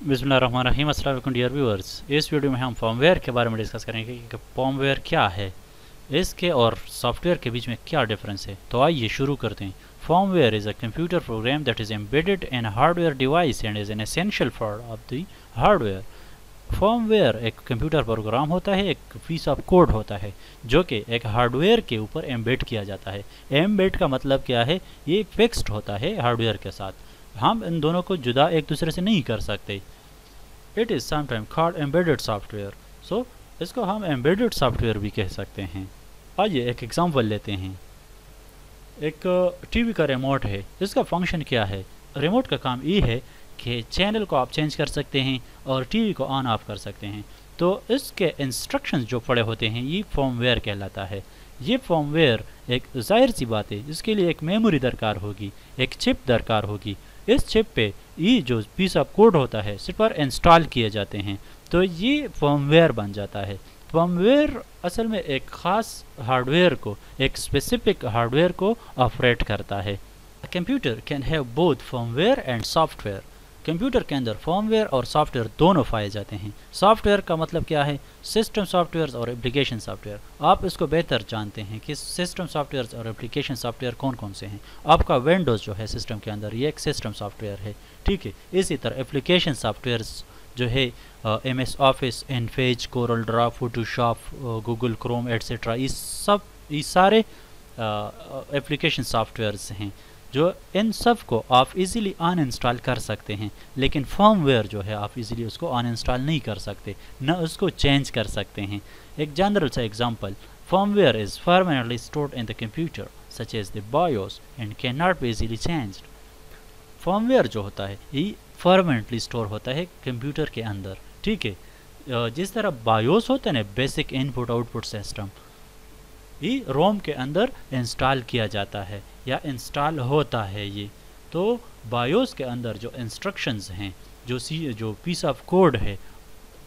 बिस्मिल्लाहिर्रहमानिर्रहीम। अस्सलाम वालेकुम डियर व्यूअर्स। इस वीडियो में हम फर्मवेयर के बारे में डिस्कस करेंगे कि फर्मवेयर क्या है, इसके और सॉफ्टवेयर के बीच में क्या डिफरेंस है। तो आइए शुरू करते हैं। Firmware is a computer program that is embedded in hardware device and is an essential part of the hardware. Firmware एक कंप्यूटर प्रोग्राम होता है, एक पीस ऑफ कोड होता है जो कि एक हार्डवेयर के ऊपर एम्बेड किया जाता है। एम्बेड का मतलब क्या है, ये फिक्स्ड होता है हार्डवेयर के साथ, हम इन दोनों को जुदा एक दूसरे से नहीं कर सकते। It is sometime called embedded software. So इसको हम एम्बेडेड सॉफ्टवेयर भी कह सकते हैं। आइए एक एग्जांपल लेते हैं। एक टीवी का रिमोट है, इसका फंक्शन क्या है। रिमोट का काम ये है कि चैनल को आप चेंज कर सकते हैं और टीवी को ऑन ऑफ कर सकते हैं। तो इसके इंस्ट्रक्शंस जो पड़े होते हैं ये फर्मवेयर कहलाता है। ये फर्मवेयर एक जाहिर सी बात है, इसके लिए एक मेमोरी दरकार होगी, एक चिप दरकार होगी। इस चिप पे ये जो पीस ऑफ कोड होता है सिर्फ पर इंस्टॉल किए जाते हैं, तो ये फर्मवेयर बन जाता है। फर्मवेयर असल में एक ख़ास हार्डवेयर को, एक स्पेसिफिक हार्डवेयर को ऑपरेट करता है। Computer can have both firmware and software. Computer के अंदर फर्मवेयर और सॉफ्टवेयर दोनों पाए जाते हैं। सॉफ्टवेयर का मतलब क्या है, सिस्टम सॉफ्टवेयर और एप्लीकेशन सॉफ्टवेयर। आप इसको बेहतर जानते हैं कि सिस्टम सॉफ्टवेयर और एप्लीकेशन सॉफ्टवेयर कौन कौन से हैं। आपका विंडोज़ जो है सिस्टम के अंदर, ये एक सिस्टम सॉफ्टवेयर है, ठीक है। इसी तरह एप्लीकेशन सॉफ्टवेयर जो है MS Office, InPage, Corel Draw, Photoshop, Google Chrome etcetera, ये सारे एप्लीकेशन सॉफ्टवेयर्स हैं जो इन सब को आप इजीली अन इंस्टॉल कर सकते हैं। लेकिन फर्मवेयर जो है आप इजीली उसको अन इंस्टॉल नहीं कर सकते, न उसको चेंज कर सकते हैं। एक जनरल सा example, firmware is permanently stored in the computer such as the BIOS and can not be easily changed. Firmware जो होता है ये परमानेंटली स्टोर होता है कंप्यूटर के अंदर, ठीक है। जिस तरह बायोस होता है ना, बेसिक इनपुट आउटपुट सिस्टम, ये रोम के अंदर इंस्टॉल किया जाता है या इंस्टॉल होता है ये। तो बायोस के अंदर जो इंस्ट्रक्शंस हैं, जो पीस ऑफ कोड है,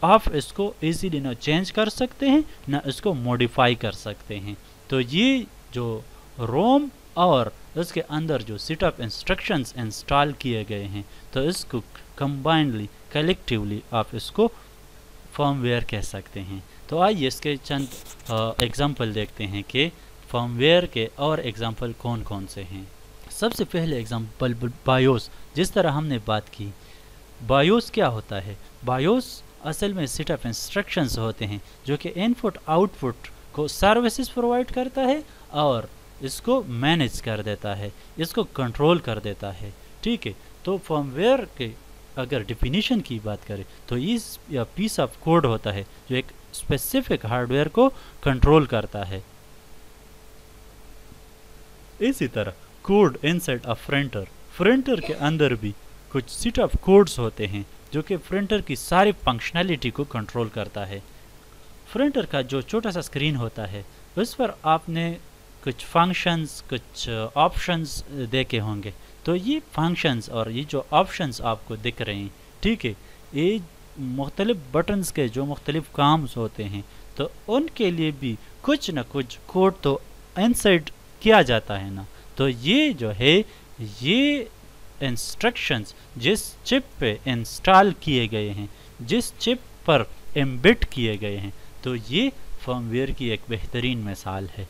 आप इसको इजीली ना चेंज कर सकते हैं ना इसको मॉडिफाई कर सकते हैं। तो ये जो रोम और इसके अंदर जो सेट ऑफ इंस्ट्रक्शंस इंस्टॉल किए गए हैं, तो इसको कंबाइंडली, कलेक्टिवली आप इसको फर्मवेयर कह सकते हैं। तो आइए इसके चंद एग्जांपल देखते हैं कि फर्मवेयर के और एग्जांपल कौन कौन से हैं। सबसे पहले एग्जांपल बायोस। जिस तरह हमने बात की, बायोस क्या होता है। बायोस असल में सेट ऑफ इंस्ट्रक्शंस होते हैं जो कि इनपुट आउटपुट को सर्विसेज प्रोवाइड करता है और इसको मैनेज कर देता है, इसको कंट्रोल कर देता है, ठीक है। तो फर्मवेयर के अगर डिफिनीशन की बात करें तो इस या पीस ऑफ कोड होता है जो एक स्पेसिफिक हार्डवेयर को कंट्रोल करता है। इसी तरह code inside a printer, printer के अंदर भी कुछ सेट ऑफ कोड्स होते हैं जो कि प्रिंटर की सारी फंक्शनैलिटी को कंट्रोल करता है। प्रिंटर का जो छोटा सा स्क्रीन होता है उस पर आपने कुछ फंक्शंस, कुछ ऑप्शंस देखे होंगे। तो ये फंक्शंस और ये जो ऑप्शंस आपको दिख रहे हैं, ठीक है, ये मुख्तलिफ बटन्स के जो मुख्तलिफ काम होते हैं, तो उनके लिए भी कुछ न कुछ कोड तो इंसर्ट किया जाता है ना। तो ये जो है, ये इंस्ट्रक्शंस जिस चिप पे इंस्टॉल किए गए हैं, जिस चिप पर एम्बेड किए गए हैं, तो ये फर्मवेयर की एक बेहतरीन मिसाल है।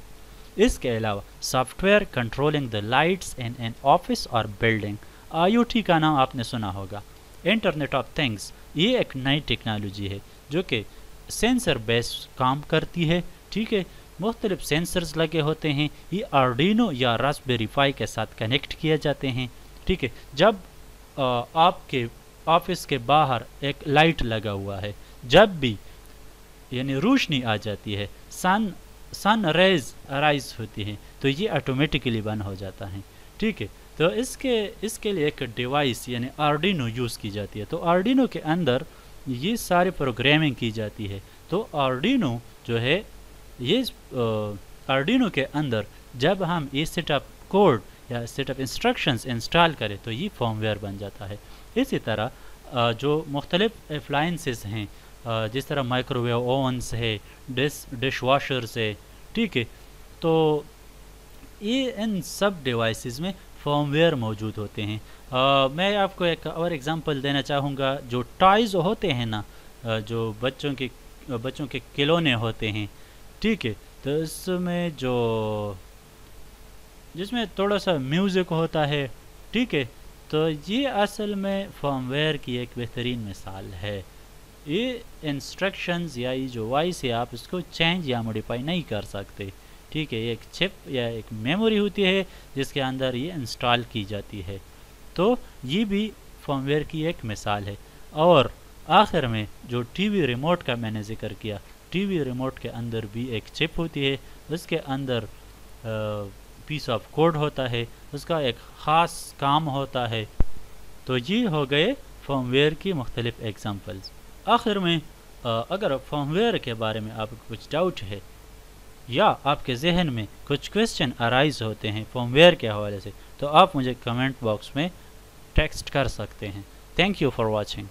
इसके अलावा software controlling the lights in an office और बिल्डिंग, IoT का नाम आपने सुना होगा, इंटरनेट ऑफ थिंग्स। ये एक नई टेक्नोलॉजी है जो कि सेंसर बेस्ड काम करती है, ठीक है। मुख्तलिफ सेंसर्स लगे होते हैं, ये आर्डिनो या रास्पबेरी पाई के साथ कनेक्ट किए जाते हैं, ठीक है। जब आपके ऑफिस के बाहर एक लाइट लगा हुआ है, जब भी यानी रोशनी आ जाती है, सन रेज अराइज होती है, तो ये ऑटोमेटिकली बंद हो जाता है, ठीक है। तो इसके लिए एक डिवाइस यानी आर्डिनो यूज़ की जाती है। तो आर्डिनो के अंदर ये सारी प्रोग्रामिंग की जाती है। तो आर्डिनो जो है, ये आर्डिनो के अंदर जब हम ये सेट ऑफ कोड या सेट ऑफ इंस्ट्रक्शंस इंस्टॉल करें तो ये फर्मवेयर बन जाता है। इसी तरह जो मुख्तलिफ अप्लायंसेस हैं, जिस तरह माइक्रोवेव ओवन्स है, डिश वॉशर्स है, ठीक है, तो ये इन सब डिवाइसेस में फर्मवेयर मौजूद होते हैं। मैं आपको एक और एग्जांपल देना चाहूँगा। जो टॉयज़ होते हैं ना, जो बच्चों के खिलौने होते हैं, ठीक है, तो इसमें जिसमें थोड़ा सा म्यूज़िक होता है, ठीक है, तो ये असल में फर्मवेयर की एक बेहतरीन मिसाल है। ये इंस्ट्रक्शंस या ये जो वॉइस है, आप इसको चेंज या मॉडिफाई नहीं कर सकते, ठीक है। एक चिप या एक मेमोरी होती है जिसके अंदर ये इंस्टॉल की जाती है। तो ये भी फर्मवेयर की एक मिसाल है। और आखिर में जो टीवी रिमोट का मैंने जिक्र किया, टीवी रिमोट के अंदर भी एक चिप होती है, उसके अंदर पीस ऑफ कोड होता है, उसका एक ख़ास काम होता है। तो ये हो गए फर्मवेयर की मुख्तलिफ एग्जांपल्स। आखिर में अगर फर्मवेयर के बारे में आपको कुछ डाउट है या आपके जहन में कुछ क्वेश्चन अराइज होते हैं फर्मवेयर के हवाले से, तो आप मुझे कमेंट बॉक्स में टेक्स्ट कर सकते हैं। Thank you for watching.